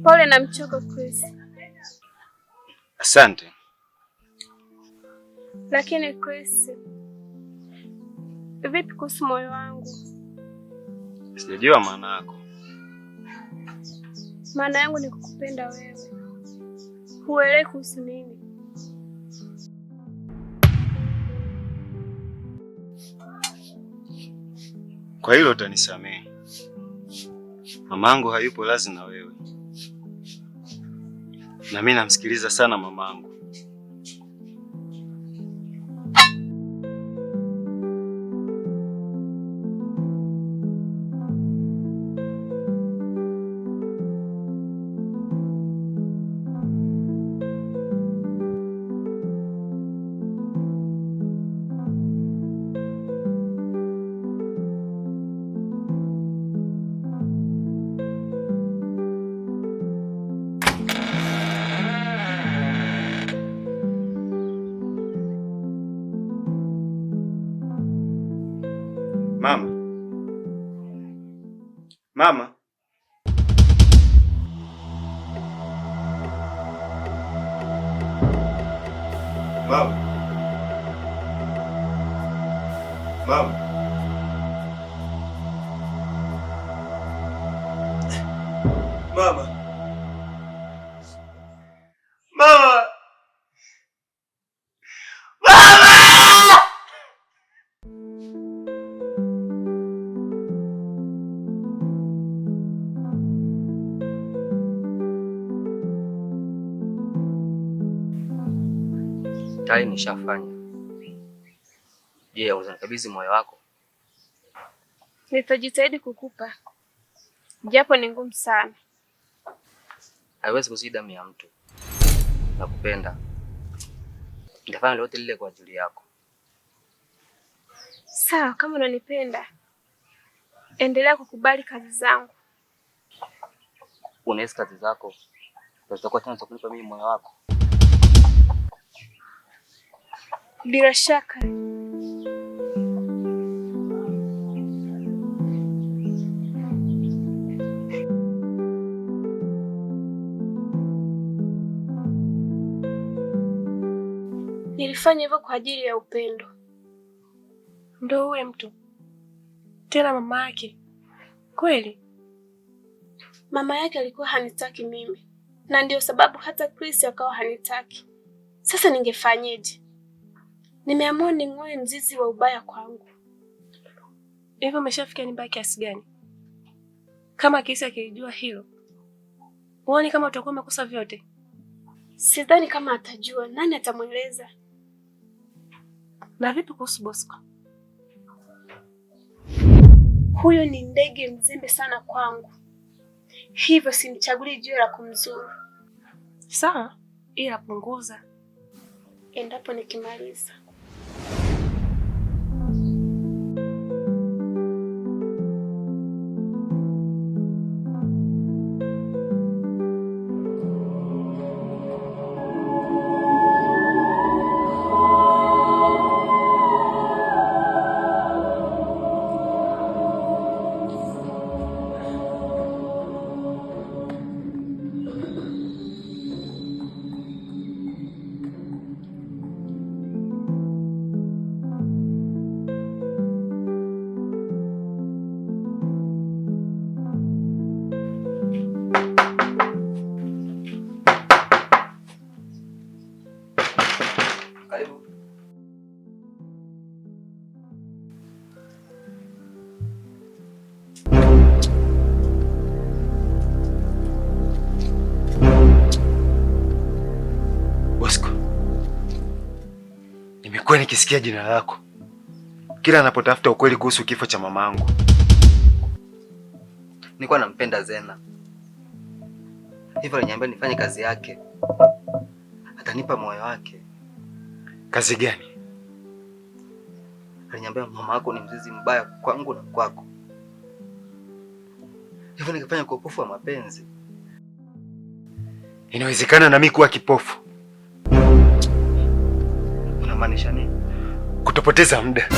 Pole na mchoko Chris. Asante. Lakini Chris, vipi kuhusu moyo wangu? Sijajua maana yako. Maana yangu ni kukupenda wewe. Huelewi kuhusu nini? Kwa hilo utanisamehe. Mamangu hayupo lazi na wewe. Na mimi namsikiliza sana mamangu. Mama. Mama. Mama. Mama. Mama. Mama. Tayari nishafanya. Je, unanikabidhi moyo wako? Nitajitahidi kukupa. Japo ni ngumu sana. Haiwezi kuzidi damu ya mtu. Nakupenda. Nitafanya lolote lile kwa ajili yako. Sawa, kama unanipenda, endelea kukubali kazi zangu. Unahisi kazi zako zitakuwa chanzo kunipa mimi moyo wako? Bila shaka. Nilifanya hivyo kwa ajili ya upendo. Ndio uwe mtu tena mama yake kweli? Mama yake alikuwa hanitaki mimi, na ndio sababu hata Chris akawa hanitaki. Sasa ningefanyeje? Nimeamua ning'oe mzizi wa ubaya kwangu. Hivyo umeshafikia ni mbaya kiasi gani? Kama Chris akijua hilo, uone kama utakuwa umekosa vyote. Sidhani kama atajua. Nani atamweleza? Na vipi kuhusu Bosco? Huyo ni ndege mzembe sana kwangu, hivyo simchaguli jiwe la kumzuru. Sawa, ila punguza endapo nikimaliza. Nimekuwa nikisikia jina lako kila anapotafuta ukweli kuhusu kifo cha mamangu. Nilikuwa nampenda Zena, hivyo aliniambia nifanye kazi yake, atanipa moyo wake. Kazi gani? Aliniambia mama yako ni mzizi mbaya kwangu na kwako, hivyo nikafanya kwa upofu wa mapenzi. Inawezekana na mimi kuwa kipofu? Unamaanisha nini? Kutopoteza muda.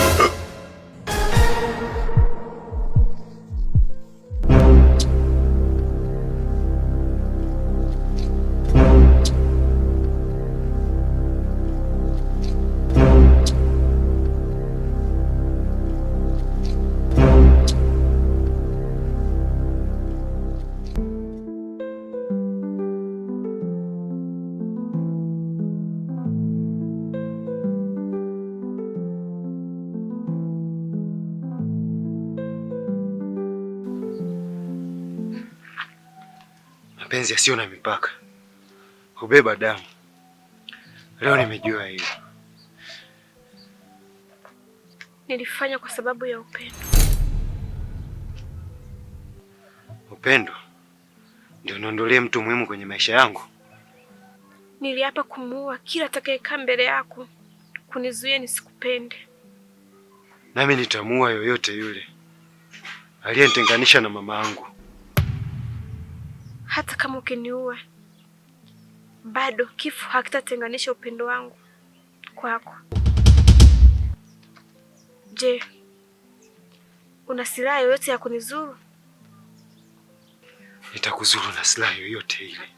mapenzi yasiyo na mipaka hubeba damu. Leo nimejua hilo. Nilifanya kwa sababu ya upendo. Upendo ndio niondolee mtu muhimu kwenye maisha yangu? Niliapa kumuua kila atakayekaa mbele yako kunizuia nisikupende. Nami nitamuua yoyote yule aliyenitenganisha na mama yangu. Hata kama ukiniua, bado kifo hakitatenganisha upendo wangu kwako. Je, una silaha yoyote ya kunizuru? Nitakuzuru na silaha yoyote ile.